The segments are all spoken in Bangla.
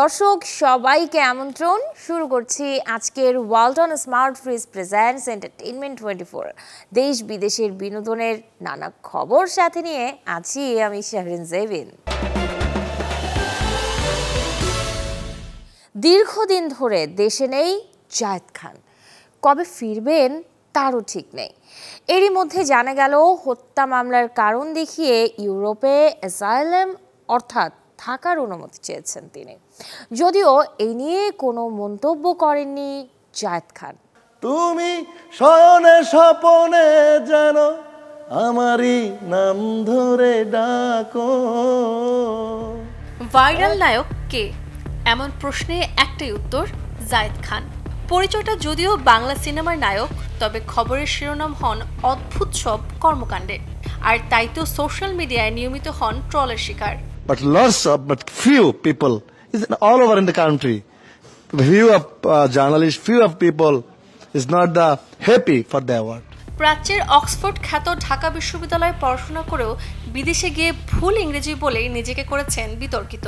দর্শক সবাইকে আমন্ত্রণ শুরু করছি আজকের Walton smart fridge presents entertainment 24 দেশ বিদেশের বিনোদনের নানা খবর সাথে নিয়ে আছি আমি শাহরিন জেবিন। দীর্ঘদিন ধরে দেশে নেই জায়েদ খান, কবে ফিরবেন তারও ঠিক নেই। এরই মধ্যে জানা গেল হত্যা মামলার কারণ দেখিয়ে ইউরোপে অ্যাসাইলাম অর্থাৎ থাকার অনুমতি চেয়েছেন তিনি, যদিও এই নিয়ে কোনো মন্তব্য করেননি জায়েদ খান। তুমি শয়নে স্বপনে যেন আমারই নাম ধরে ডাকো। ভাইরাল নায়ক কে, এমন প্রশ্নে একটাই উত্তর, জায়েদ খান। পরিচয়টা যদিও বাংলা সিনেমার নায়ক, তবে খবরের শিরোনাম হন অদ্ভুত সব কর্মকাণ্ডে, আর তাই তো সোশ্যাল মিডিয়ায় নিয়মিত হন ট্রলের শিকার। But few people is all over in the country. Few of journalists, few of people is not the happy for the award. প্রাচ্যের অক্সফোর্ড খ্যাত ঢাকা বিশ্ববিদ্যালয়ে পড়াশোনা করেও বিদেশে গিয়ে ভুল ইংরেজি বলেই নিজেকে করেছেন বিতর্কিত।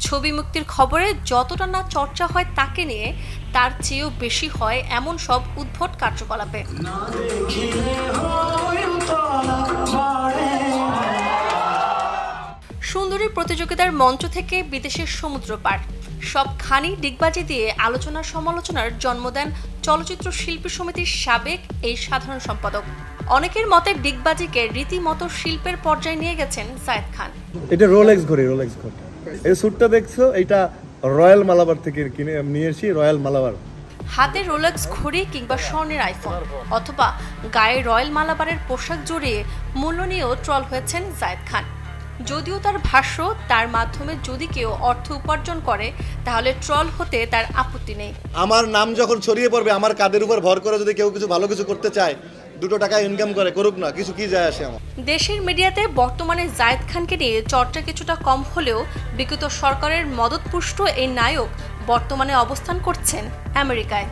ছবি মুক্তির খবরে যতটা না চর্চা হয় তাকে নিয়ে, তার চেয়েও বেশি হয় এমন সব উদ্ভট কার্যকলাপে। সুন্দরী প্রতিযোগিতার মঞ্চ থেকে বিদেশের সমুদ্র পার, সবখানি ডিগবাজি দিয়ে আলোচনা সমালোচনার জন্ম দেন চলচ্চিত্র শিল্পী সমিতির সাবেক এই সাধারণ সম্পাদক। অনেকের মতে ডিগবাজিকে রীতিমতো শিল্পের পর্যায়ে নিয়ে গেছেন জায়েদ খান। এটা রোলেক্স ঘড়ি। এই স্যুটটা দেখছো, এটা রয়্যাল মালাবার থেকে কিনে নিয়েছি, রয়্যাল মালাবার। হাতে রোলেক্স ঘড়ি কিংবা স্বর্ণের আইফোন অথবা গায়ে রয়্যাল মালাবারের পোশাক জড়িয়ে মূল্য নিয়েও ট্রল হয়েছেন জায়েদ খান। যদিও তার ভাষ্য, তার মাধ্যমে যদি কেউ অর্থ উপার্জন করে তাহলে ট্রল হতে তার আপত্তি নেই। আমার নাম যখন ছড়িয়ে পড়বে, আমার কাঁধের উপর ভর করে যদি কেউ কিছু ভালো কিছু করতে চায়, 2 টাকা ইনকাম করে করুক না, কিছু কি যায় আসে আমার। দেশের মিডিয়াতে বর্তমানে জায়েদ খানকে নিয়ে চর্চা কিছুটা কম হলেও বিগত সরকারের মদতপুষ্ট এই নায়ক বর্তমানে অবস্থান করছেন আমেরিকায়।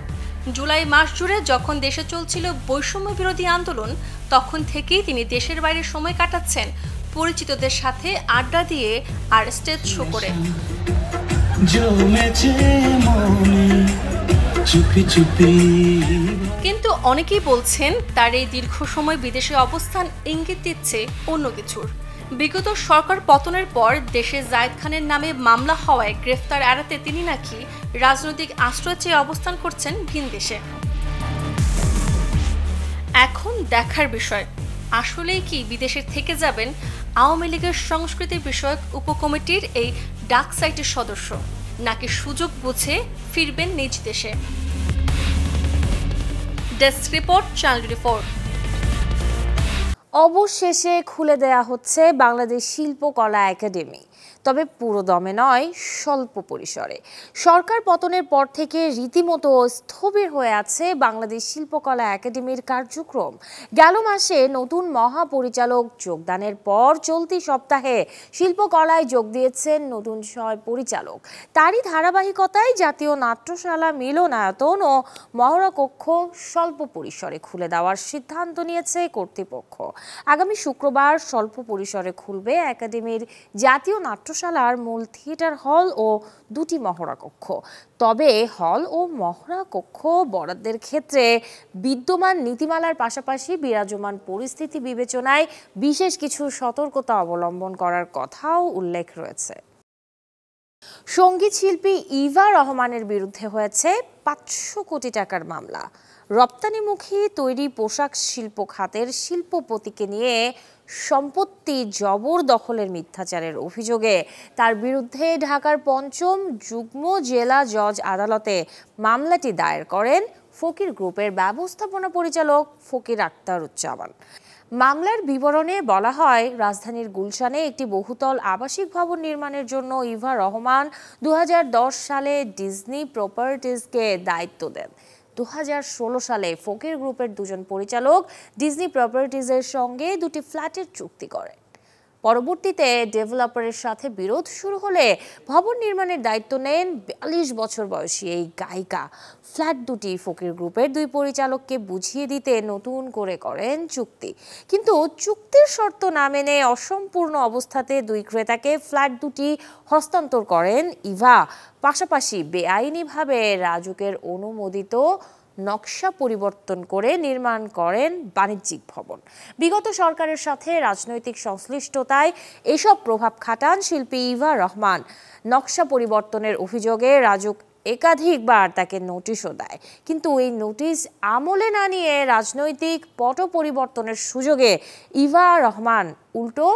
জুলাই মাস জুড়ে যখন দেশে চলছিল বৈষম্য বিরোধী আন্দোলন, তখন থেকেই তিনি দেশের বাইরে সময় কাটাচ্ছেন পরিচিতদের সাথে আড্ডা দিয়ে আর স্টেজ শো করে। কিন্তু অনেকেই বলছেন তার এই দীর্ঘ সময় বিদেশে অবস্থান ইঙ্গিত দিচ্ছে অন্য কিছুর। বিগত সরকার পতনের পর দেশে জায়েদ খানের নামে মামলা হওয়ায় গ্রেফতার এড়াতে তিনি নাকি রাজনৈতিক আশ্রয় চেয়ে অবস্থান করছেন ভিন দেশে। এখন দেখার বিষয়, আসলেই কি বিদেশে থেকে যাবেন আওয়ামী লীগের সংস্কৃতি বিষয়ক উপকমিটির এই ডার্ক সাইটের সদস্য, নাকি সুযোগ বুঝে ফিরবেন নিজ দেশে। Desk report, channel 24। অবশেষে খুলে দেয়া হচ্ছে বাংলাদেশ শিল্পকলা একাডেমি, তবে পুরো দমে নয়, স্বল্প পরিসরে। সরকার পতনের পর থেকে রীতিমতো স্থবির হয়ে আছে বাংলাদেশ শিল্পকলা একাডেমির কার্যক্রম। গেল মাসে নতুন মহাপরিচালক যোগদানের পর চলতি সপ্তাহে শিল্পকলায় যোগ দিয়েছেন নতুন 6 পরিচালক। তারই ধারাবাহিকতায় জাতীয় নাট্যশালা মিলনায়তন ও মহড়া কক্ষ স্বল্প পরিসরে খুলে দেওয়ার সিদ্ধান্ত নিয়েছে কর্তৃপক্ষ। আগামী শুক্রবার স্বল্প পরিসরে খুলবে একাডেমির জাতীয় নাট্যশালার মূল থিয়েটার হল ও 2টি মহড়া কক্ষ। তবে হল ও মহড়া কক্ষ বরাদ্দের ক্ষেত্রে বিদ্যমান নীতিমালার পাশাপাশি বিরাজমান পরিস্থিতি বিবেচনায় বিশেষ কিছু সতর্কতা অবলম্বন করার কথাও উল্লেখ রয়েছে। সঙ্গীত শিল্পী ইভা রহমানের বিরুদ্ধে হয়েছে 500 কোটি টাকার মামলা। রপ্তানিমুখী তৈরি পোশাক শিল্প খাতের শিল্পপতিকে নিয়ে সম্পত্তি জবরদখলের মিথ্যাচারের অভিযোগে তার বিরুদ্ধে ঢাকার 5ম যুগ্ম জেলা জজ আদালতে মামলাটি দায়ের করেন ফকির গ্রুপের ব্যবস্থাপনা পরিচালক ফকির আখতারুজ্জামান। মামলার বিবরণে বলা হয়, রাজধানীর গুলশানে একটি বহুতল আবাসিক ভবন নির্মাণের জন্য ইভা রহমান 2010 সালে ডিজনি প্রপার্টিজকে দায়িত্ব দেন। 2016 সালে ফকির গ্রুপের 2জন পরিচালক ডিজনি প্রপার্টিজের সঙ্গে 2টি ফ্ল্যাটের চুক্তি করেন। পরবর্তীতে ডেভেলপারের সাথে বিরোধ শুরু হলে ভবন নির্মাণের দায়িত্ব নেন ৪২ বছর বয়সী এই গায়িকা। ফ্ল্যাট দুটি ফকির গ্রুপের দুই পরিচালককে বুঝিয়ে দিতে নতুন করে করেন চুক্তি, কিন্তু চুক্তির শর্ত না মেনে অসম্পূর্ণ অবস্থাতে দুই ক্রেতাকে ফ্ল্যাট দুটি হস্তান্তর করেন ইভা। পাশাপাশি বেআইনিভাবে রাজুকের অনুমোদিত নকশা পরিবর্তন করে নির্মাণ করেন বাণিজ্যিক ভবন। বিগত সরকারের সাথে রাজনৈতিক সংশ্লিষ্টতায় এসব প্রভাব খাটান শিল্পী ইভা রহমান। নকশা পরিবর্তনের অভিযোগে রাজুক একাধিকবার তাকে নোটিশও দেয়, কিন্তু এই নোটিশ আমলে না নিয়ে রাজনৈতিক পট পরিবর্তনের সুযোগে ইভা রহমান উল্টো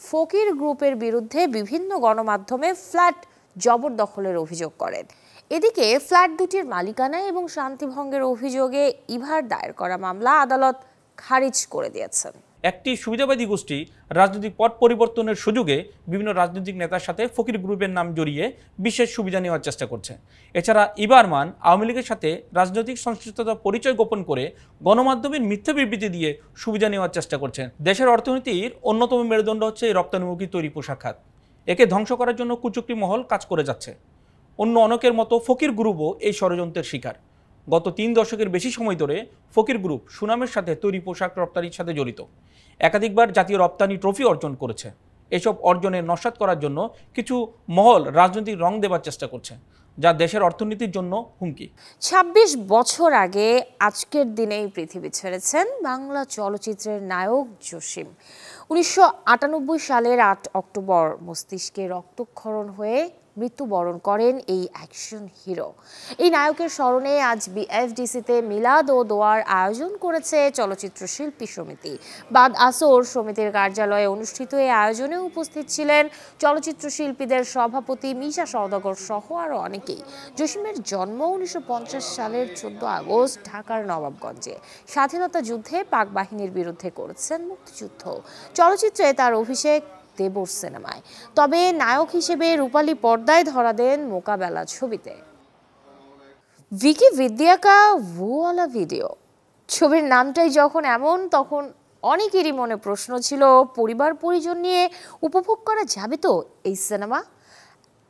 ফকির গ্রুপের বিরুদ্ধে বিভিন্ন গণমাধ্যমে ফ্ল্যাট জবরদখলের অভিযোগ করেন। এদিকে ফ্ল্যাট দুটির মালিকানা এবং শান্তিভঙ্গের অভিযোগে ইভার দায়ের করা মামলা আদালত খারিজ করে দিয়েছেন। একটি সুবিধাবাদী গোষ্ঠী রাজনৈতিক পট পরিবর্তনের সুযোগে বিভিন্ন রাজনৈতিক নেতার সাথে ফকির গ্রুপের নাম জড়িয়ে বিশেষ সুবিধা নেওয়ার চেষ্টা করছে। এছাড়া ইভা রহমান আওয়ামী লীগের সাথে রাজনৈতিক সংশ্লিষ্টতা পরিচয় গোপন করে গণমাধ্যমের মিথ্যা বিবৃতি দিয়ে সুবিধা নেওয়ার চেষ্টা করছেন। দেশের অর্থনীতির অন্যতম মেরুদণ্ড হচ্ছে এই রপ্তানিমুখী তৈরি পোশাক খাত। একে ধ্বংস করার জন্য কুচক্রী মহল কাজ করে যাচ্ছে। অন্য অনেকের মতো ফকির গ্রুপও এই ষড়যন্ত্রের শিকার। গত ৩ দশকের বেশি সময় ধরে ফকির গ্রুপ সুনামের সাথে তৈরি পোশাক রপ্তানির সাথে জড়িত। একাধিকবার জাতীয় রপ্তানি ট্রফি অর্জন করেছে। এসব অর্জনের নস্যাৎ করার জন্য কিছু মহল রাজনৈতিক রং দেবার চেষ্টা করছে, যা দেশের অর্থনীতির জন্য হুমকি। ২৬ বছর আগে আজকের দিনেই পৃথিবী ছেড়েছেন বাংলা চলচ্চিত্রের নায়ক জসিম। ১৯৯৮ সালের ৮ অক্টোবর মস্তিষ্কে রক্তক্ষরণ হয়ে মৃত্যুবরণ করেন এই অ্যাকশন হিরো। এই নায়কের স্মরণে আজ বিএফডিসিতে মিলাদ ও দোয়ার আয়োজন করেছে চলচ্চিত্র শিল্পী সমিতি। বাদ আসর সমিতির কার্যালয়ে অনুষ্ঠিত এই আয়োজনে উপস্থিত ছিলেন চলচ্চিত্র শিল্পীদের সভাপতি মিশা সওদাগর সহ আরও অনেকেই। জসিমের জন্ম ১৯৫০ সালের ১৪ আগস্ট ঢাকার নবাবগঞ্জে। স্বাধীনতা যুদ্ধে পাক বাহিনীর বিরুদ্ধে করেছেন মুক্তিযুদ্ধ। চলচ্চিত্রে তার অভিষেক দেবর সিনেমায়, তবে নায়ক হিসেবে রূপালী পর্দায় ধরা দেন মোকাবেলা ছবিতে। ভিকি বিদ্যা কা वो वाला ভিডিও ছবির নামটাই যখন এমন, তখন অনেকেরই মনে প্রশ্ন ছিল, পরিবার পরিজন নিয়ে উপভোগ করা যাবে তো এই সিনেমা?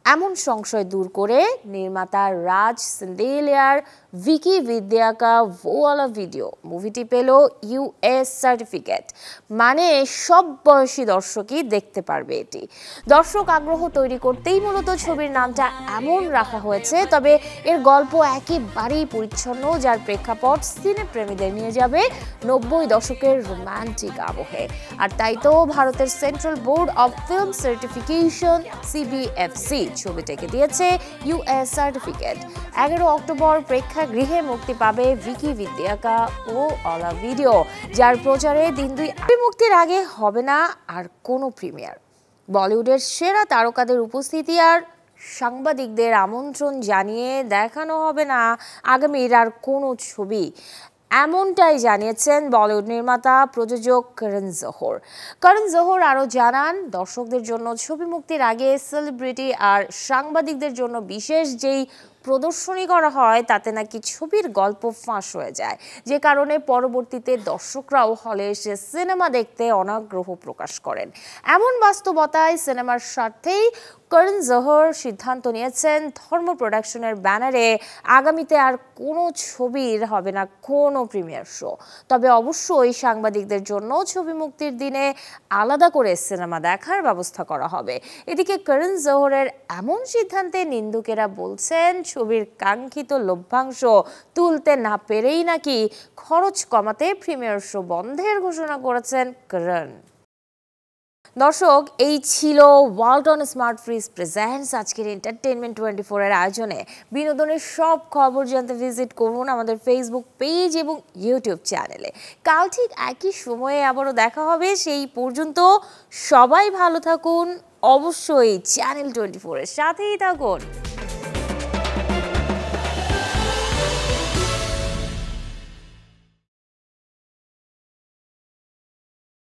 এমন সংশয় দূর করে নির্মাতা রাজ সিন্দেলিয়ার ভিকি বিদ্যা কা वो वाला ভিডিও মুভিটি পেল ইউএস সার্টিফিকেট, মানে সব বয়সী দর্শকই দেখতে পারবে এটি। দর্শক আগ্রহ তৈরি করতেই মূলত ছবির নামটা এমন রাখা হয়েছে, তবে এর গল্প একেবারেই পরিচ্ছন্ন, যার প্রেক্ষাপট সিনেপ্রেমীদের নিয়ে যাবে ৯০ দশকের রোমান্টিক আবহে। আর তাই তো ভারতের central board of film certification CBFC ছবিটাকে দিয়েছে ইউএস সার্টিফিকেট। ১১ অক্টোবর প্রেক্ষাগৃহে মুক্তি পাবে ভিকি বিদ্যা কা वो वाला ভিডিও, যার প্রচারে দিন ২ মুক্তির আগে হবে না আর কোনো প্রিমিয়ার। বলিউডের সেরা তারকাদের উপস্থিতি আর সাংবাদিকদের আমন্ত্রণ জানিয়ে দেখানো হবে না আগামীর আর কোনো ছবি, এমনটাই জানিয়েছেন বলিউড নির্মাতা প্রযোজক করণ জোহর। করণ জোহর আরও জানান, দর্শকদের জন্য ছবি মুক্তির আগে সেলিব্রিটি আর সাংবাদিকদের জন্য বিশেষ যেই প্রদর্শনী করা হয়, তাতে নাকি ছবির গল্প ফাঁস হয়ে যায়, যে কারণে পরবর্তীতে দর্শকরাও হলে এসে সিনেমা দেখতে অনাগ্রহ প্রকাশ করেন। এমন বাস্তবতায় সিনেমার স্বার্থেই করণ জোহর সিদ্ধান্ত নিয়েছেন, ধর্ম প্রোডাকশনের ব্যানারে আগামীতে আর কোনো ছবির হবে না কোনো প্রিমিয়ার শো, তবে অবশ্যই সাংবাদিকদের জন্য ছবি মুক্তির দিনে আলাদা করে সিনেমা দেখার ব্যবস্থা করা হবে। এদিকে করণ জোহরের এমন সিদ্ধান্তে নিন্দুকেরা বলছেন, ছবির কাঙ্ক্ষিত লভ্যাংশ তুলতে না পেরেই নাকি খরচ কমাতে প্রিমিয়ার শো বন্ধের ঘোষণা করেছেন করণ। দর্শক, এই ছিল ওয়ালটন স্মার্ট ফ্রিজ প্রেজেন্টস আজকের এন্টারটেইনমেন্ট 24 এর আয়োজনে। বিনোদনের সব খবর জানতে ভিজিট করুন আমাদের ফেসবুক পেজ এবং ইউটিউব চ্যানেলে। কাল ঠিক একই সময়ে আবারও দেখা হবে, সেই পর্যন্ত সবাই ভালো থাকুন, অবশ্যই চ্যানেল 24 এর সাথেই থাকুন।